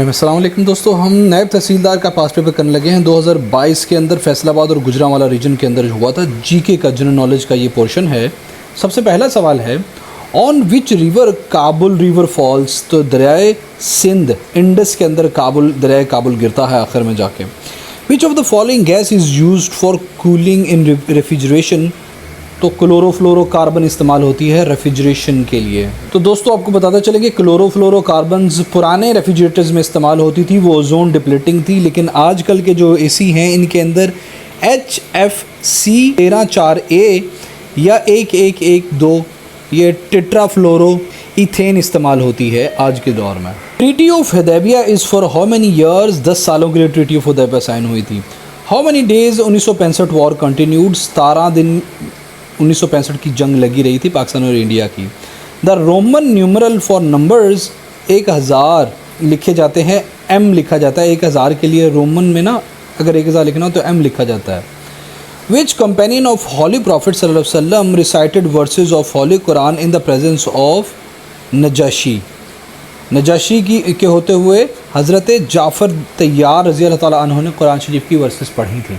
अस्सलाम वालेकुम दोस्तों, हम नायब तहसीलदार का पास पेपर करने लगे हैं 2022 के अंदर फैसलाबाद और गुजरांवाला रीजन के अंदर हुआ था। जीके का जनरल नॉलेज का ये पोर्शन है। सबसे पहला सवाल है, on which river Kabul river false. तो दरियाए सिंध इंडस के अंदर दरियाए काबुल गिरता है आखिर में जाके। विच of the following gas is used for cooling in refrigeration. तो क्लोरोफ्लोरोकार्बन इस्तेमाल होती है रेफ्रिजरेशन के लिए। तो दोस्तों आपको बताता चलेंगे क्लोरोफ्लोरोकार्बन्स पुराने रेफ्रिजरेटर्स में इस्तेमाल होती थी, वो ओजोन डिप्लीटिंग थी। लेकिन आजकल के जो एसी हैं इनके अंदर HFC 13-4A या 1112 ये टेट्राफ्लोरो इथेन इस्तेमाल होती है आज के दौर में। Treaty of Hudaibiya is for how many years. 10 सालों के लिए ट्रीटी ऑफ हुदैबिया साइन हुई थी। How many days 1965 war continued. 17 दिन 1965 की जंग लगी रही थी पाकिस्तान और इंडिया की। The Roman numeral for numbers 1000 लिखे जाते हैं, M लिखा जाता है 1000 के लिए। रोमन में ना अगर 1000 लिखना हो तो M लिखा जाता है। Which companion of holy prophet सल्लल्लाहु अलैहि वसल्लम recited verses of holy Quran in the presence of Najashi के होते हुए हज़रत जाफ़र तैयार रज़ी अल्लाह ताला अन्हु ने कुरान शरीफ की वर्सेस पढ़ी थी।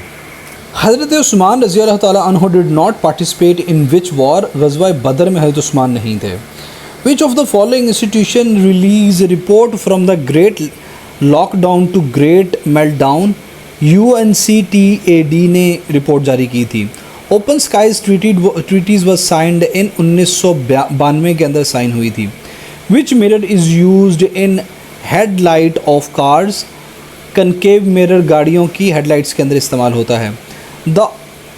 हज़रत उस्मान रज़ी अल्लाह ताला अन्हु did not participate in which war. ग़ज़वा बदर में हज़रत उस्मान नहीं थे। Which of the following institution release report from the great lockdown to great meltdown. UNCTAD ने रिपोर्ट जारी की थी। Open skies treaties was signed in 1992 के अंदर साइन हुई थी। Which mirror is used in headlight of cars. Concave mirror गाड़ियों की हेडलाइट्स के अंदर इस्तेमाल होता है। The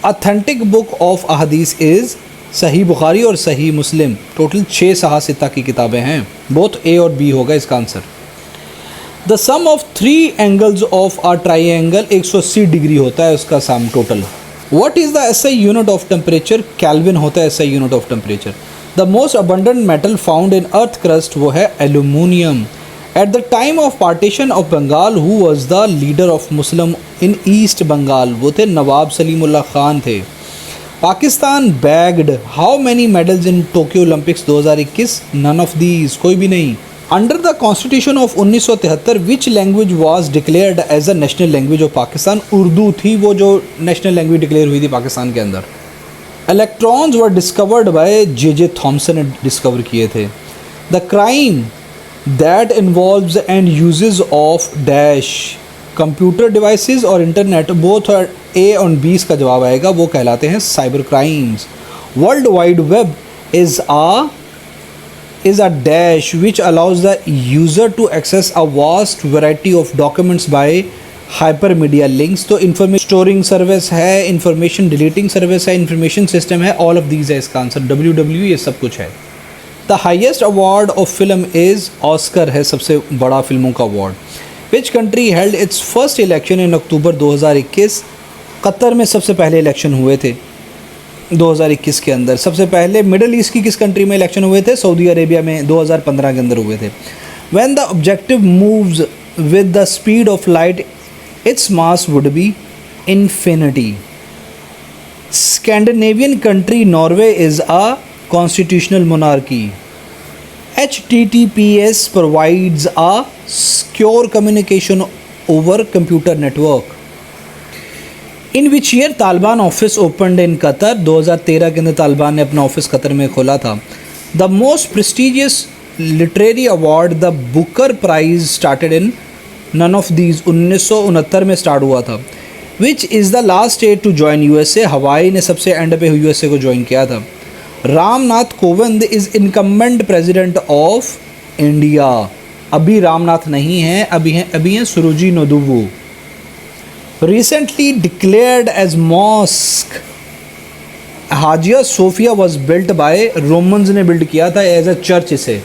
authentic book of अहदीस is सही बुखारी और सही मुस्लिम। टोटल 6 सहा-सित्ता की किताबें हैं। बोथ A और B होगा इसका answer. The sum of 3 angles of a triangle 180 degree होता है उसका sum total. What is the SI unit of temperature. Kelvin होता है SI unit of temperature. The most abundant metal found in earth crust वो है aluminium. At the time of partition of Bengal, who was the leader of Muslim in East Bengal? वो थे नवाब सलीमुल्लाह खान थे। Pakistan bagged how many medals in Tokyo Olympics 2021? None of these, कोई भी नहीं। Under the Constitution of 1973, which language was declared as a national language of Pakistan? Urdu थी वो जो national language declare हुई थी पाकिस्तान के अंदर। Electrons were discovered by J.J. Thomson ने डिस्कवर किए थे। The crime that involves and uses of dash computer devices और इंटरनेट बोथ और A और B का जवाब आएगा, वो कहलाते हैं cyber crimes. World wide web is a dash which allows the user to access a vast variety of documents by hyper media links. तो इंफॉर्मेशन स्टोरिंग सर्विस है, इंफॉर्मेशन डिलीटिंग सर्विस है, इंफॉर्मेशन सिस्टम है, all of these है इसका answer. WW ये सब कुछ है। The highest award of film is Oscar है सबसे बड़ा फिल्मों का अवार्ड। Which country held its first election in October 2021। Qatar में सबसे पहले इलेक्शन हुए थे 2021 के अंदर। सबसे पहले मिडल ईस्ट की किस कंट्री में इलेक्शन हुए थे? सऊदी अरेबिया में 2015 के अंदर हुए थे। When the objective moves with the speed of light its mass would be infinity. Scandinavian country Norway is a constitutional monarchy. HTTPS provides a secure communication over computer network. In which year Taliban office opened in Qatar? 2013 के अंदर तालिबान ने अपना office Qatar में खोला था। The most prestigious literary award, the Booker Prize, started in none of these. 1969 में start हुआ था। Which is the last state to join USA? हवाई ने सबसे एंड पे USA को ज्वाइन किया था। Ramnath Kovind is incumbent president of India. अभी रामनाथ नहीं हैं, अभी हैं सुरुजी नोदुवू। Recently declared as mosque Hagia Sophia was built by Romans ने बिल्ड किया था एज अ चर्च इसे।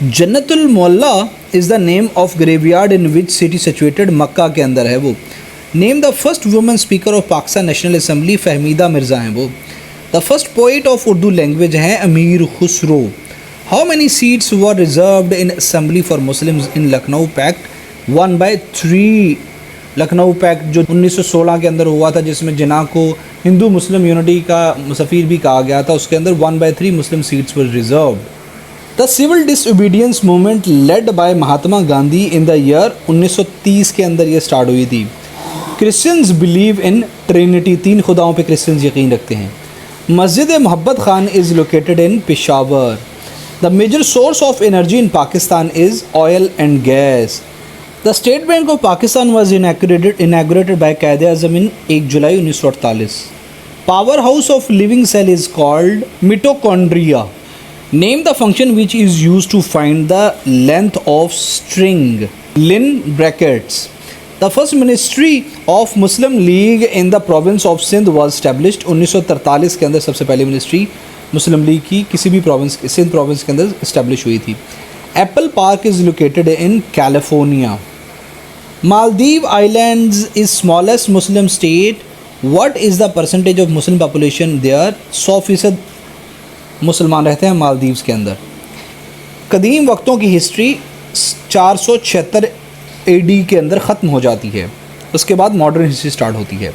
Jannatul Moalla is the name of graveyard in which city situated. Mecca के अंदर है वो। Name the first women speaker of Pakistan national assembly. Fahmida Mirza हैं वो। The first poet of Urdu language हैं Amir Khusrau. How many seats were reserved in assembly for Muslims in Lucknow pact? 1/3। Lucknow pact जो 1916 के अंदर हुआ था, जिसमें जिन्ना को हिंदू मुस्लिम यूनिटी का सफ़ीर भी कहा गया था, उसके अंदर 1/3 Muslim seats were reserved. The civil disobedience movement led by Mahatma Gandhi in the year 1930 के अंदर ये स्टार्ट हुई थी। क्रिश्चियंस बिलीव इन ट्रिनिटी, 3 खुदाओं पे क्रिश्चियंस यकीन रखते हैं। Masjid Mohabbat Khan is located in Peshawar. The major source of energy in Pakistan is oil and gas. The State Bank of Pakistan was inaugurated by Quaid-e-Azam in 1 July 1948। Power house of living cell is called mitochondria. Name the function which is use to find the length of string, len brackets. The first ministry of Muslim League in the province of Sindh was established. 1943 के अंदर सबसे पहली ministry मुस्लिम league की किसी भी province, Sindh province के अंदर establish हुई थी। Apple Park is located in California. Maldive islands is smallest Muslim state. What is the percentage of Muslim population there? 100% मुसलमान रहते हैं मालदीव्स के अंदर। कदीम वक्तों की हिस्ट्री 476 AD के अंदर ख़त्म हो जाती है, उसके बाद मॉडर्न हिस्ट्री स्टार्ट होती है।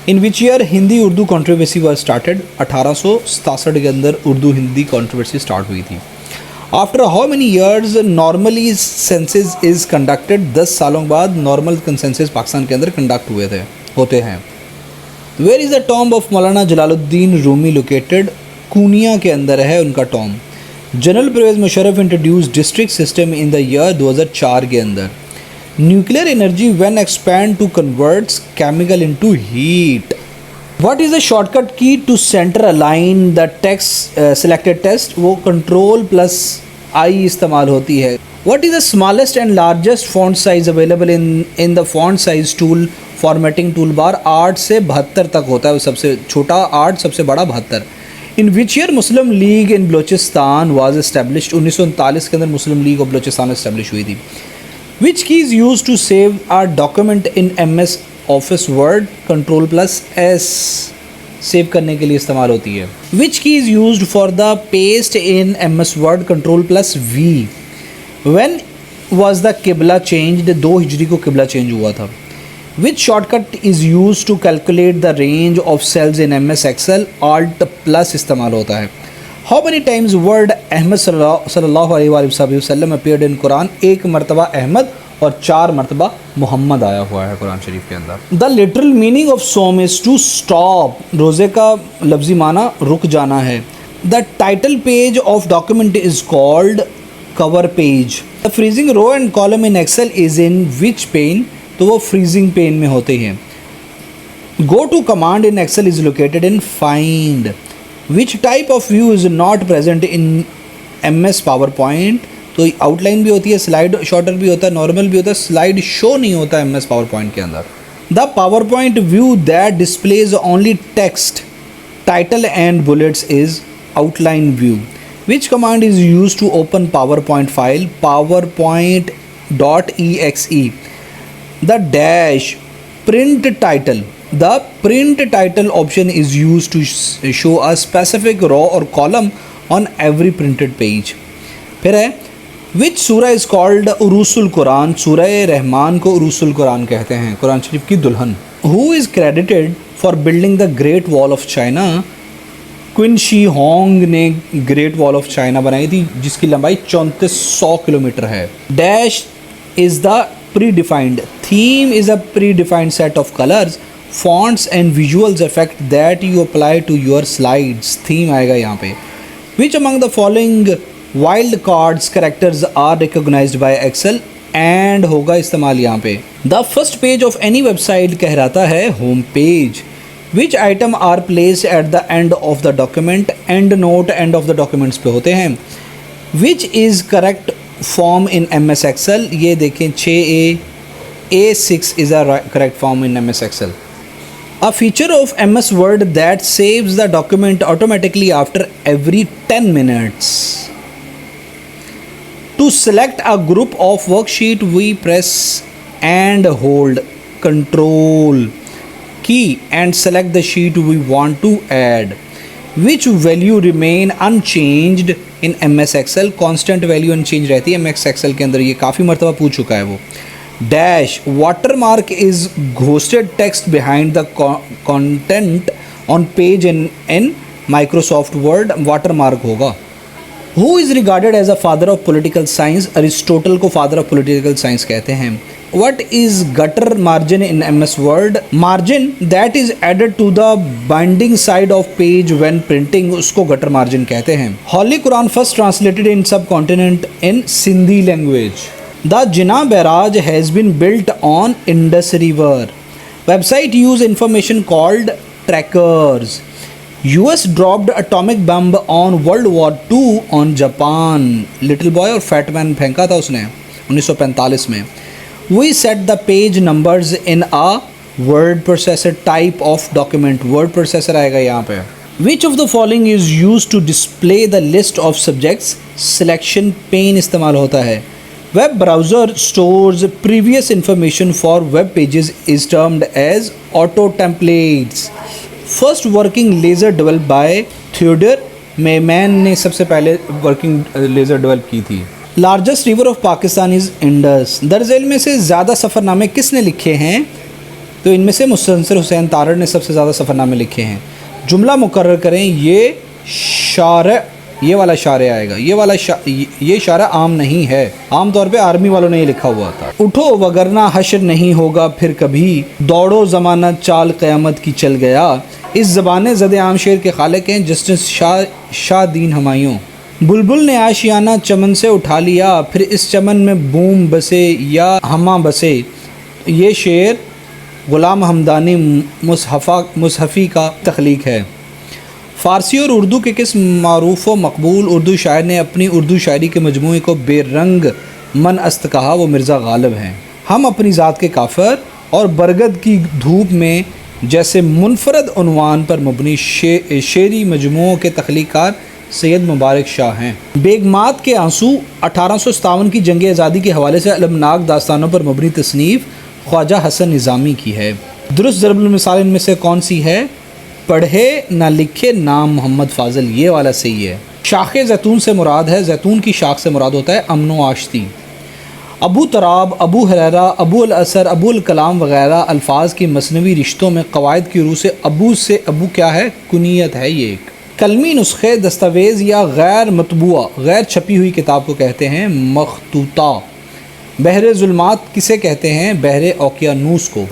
In which year Hindi Urdu controversy was started? 1867 के अंदर उर्दू हिंदी कॉन्ट्रोवर्सी स्टार्ट हुई थी। After how many years normally census is conducted? 10 सालों बाद नॉर्मल कंसेंसस पाकिस्तान के अंदर कंडक्ट होते हैं। Where is the tomb of Maulana Jalaluddin Rumi located? Konya के अंदर है उनका tomb. General Pervez Musharraf introduce district system in the year 2004 के अंदर। Nuclear energy when expand to converts chemical into heat. What is the shortcut key to centre align the text selected text? वो Ctrl+I इस्तेमाल होती है। What is the smallest and largest font size available in the font size tool formatting tool bar? 8 से 72 तक होता है, सबसे छोटा 8, सबसे बड़ा 72। In which year Muslim League in Balochistan was established? 1939 के अंदर Muslim League of Balochistan establish हुई थी। Which key is use to save our document in MS office word? Ctrl+S save करने के लिए इस्तेमाल होती है। Which key is use for the paste in MS word? Ctrl+V। When was the qibla changed? 2 हिजरी को किबला चेंज हुआ था। Which shortcut is used to calculate the range of cells in MS Excel? Alt+ इस्तेमाल होता है। How many times word Ahmad सल्लल्लाहु अलैहि वसल्लम appeared in Quran? 1 मरतबा अहमद और 4 मरतबा मोहम्मद आया हुआ है कुरान शरीफ के अंदर। The literal meaning of sawm is to stop। रोज़े का लफ्ज़ी माना रुक जाना है। The title page of document is called cover page। The freezing row and column in Excel is in which pane? तो वो फ्रीजिंग पेन में होते हैं। Go to command in Excel is located in find. Which type of view is not present in MS PowerPoint? तो outline भी होती है, slide shorter भी होता है, नॉर्मल भी होता है, स्लाइड शो नहीं होता है MS पावर पॉइंट के अंदर। The PowerPoint view that displays only text, title and bullets is outline view. Which command is use to open PowerPoint file? PowerPoint.exe। The dash print title. The print title option is used to show a specific row or column on every printed page. फिर है which सूरा is called उरूसुल Quran? सूरह रहमान को उरूसुल कुरान कहते हैं, कुरान शरीफ की दुल्हन। Who is credited for building the Great Wall of China? Qin Shi Huang ने ग्रेट वॉल ऑफ चाइना बनाई थी जिसकी लंबाई 3400 किलोमीटर है। Dash is the predefined. Theme is a predefined set of colors, fonts and visuals effect that you apply to your slides. Theme आएगा यहाँ पे। Which among the following wild cards characters are recognized by Excel? And होगा इस्तेमाल यहाँ पे। The first page of any website कहलाता है home page. Which item are placed at the end of the document? End note end of the documents पे होते हैं। Which is correct form in MS Excel? ये देखें 6A, A6 is a correct form in MS Excel. A feature of MS Word that saves the document automatically after every 10 minutes. To select a group of worksheet, we press and hold Control key and select the sheet we want to add. Which value remain unchanged in MS Excel? constant value unchanged रहती है MS Excel के अंदर, ये काफ़ी मरतबा पूछ चुका है वो। Dash watermark is ghosted text behind the content on page in Microsoft Word। watermark होगा who is regarded as a father of political science? Aristotle को फादर ऑफ पॉलिटिकल साइंस कहते हैं। What is gutter margin in MS Word? Margin that is added to the binding side of page when printing, उसको gutter margin कहते हैं। Holy Quran first translated in subcontinent in Sindhi language. The Jinnah barrage has been built on Indus River. Website use information called trackers. US dropped atomic bomb on World War II on Japan. Little boy और fat man फेंका था उसने 1945 में। We set the page numbers in a word processor type of document. Word processor आएगा यहाँ पे। Which of the following is used to display the list of subjects? Selection pane इस्तेमाल होता है। Web browser stores previous information for web pages is termed as auto templates. First working laser developed by Theodore Maiman ने सबसे पहले working laser develop की थी। Largest river of Pakistan is Indus. दरअसल में से ज़्यादा सफ़रनामे किसने लिखे हैं? तो इनमें से मुस्तनसिर हुसैन तारड़ ने सबसे ज़्यादा सफ़रनामे लिखे हैं। जुमला मुकर्रर करें। ये वाला शार आएगा। ये शारा आम नहीं है, आम तौर पे आर्मी वालों ने ये लिखा हुआ था। उठो वगरना हश्र नहीं होगा फिर कभी, दौड़ो ज़माना चाल क़यामत की चल गया। इस ज़बान ज़द आम शेर के खालिक हैं जस्टिस शाह दीन हुमायूं। बुलबुल ने आशियाना चमन से उठा लिया, फिर इस चमन में बूम बसे या हमा बसे। ये शेर ग़ुलाम हमदानी मुसहफ़ी का तख्लीक है। फ़ारसी और उर्दू के किस मारूफ़ व मकबूल उर्दू शायर ने अपनी उर्दू शायरी के मजमूए को बेरंग मन अस्त कहा? वो मिर्ज़ा गालिब हैं। हम अपनी ज़ात के काफ़र और बरगद की धूप में जैसे मुनफरद उन्वान पर मबनी शेरी मजमूओं के तख्लीकार सैयद मुबारक शाह हैं। बेगमात के आंसू 1857 की जंग आज़ादी के हवाले से अलमनाक दास्तानों पर मबनी तसनीफ़ ख्वाजा हसन निज़ामी की है। दुरुस्त ज़रबुल मिसाल इनमें से कौन सी है? पढ़े ना लिखे नाम मोहम्मद फ़ाज़ल, ये वाला सही है। शाख जैतून से मुराद है, जैतून की शाख से मुराद होता है अमनो आश्ती। अबू तराब, अबू हुरैरा, अबू अल असर, अबू अल कलाम वगैरह अल्फाज की मसनवी रिश्तों में कवायद की रूह से अबू क्या है? कुनियत है ये एक। कलमी नुस्खे, दस्तावेज़ या गैर मतबूआ गैर छपी हुई किताब को कहते हैं मखतूता। बहरे ज़ुल्मात किसे कहते हैं? बहरे औकियानूस को।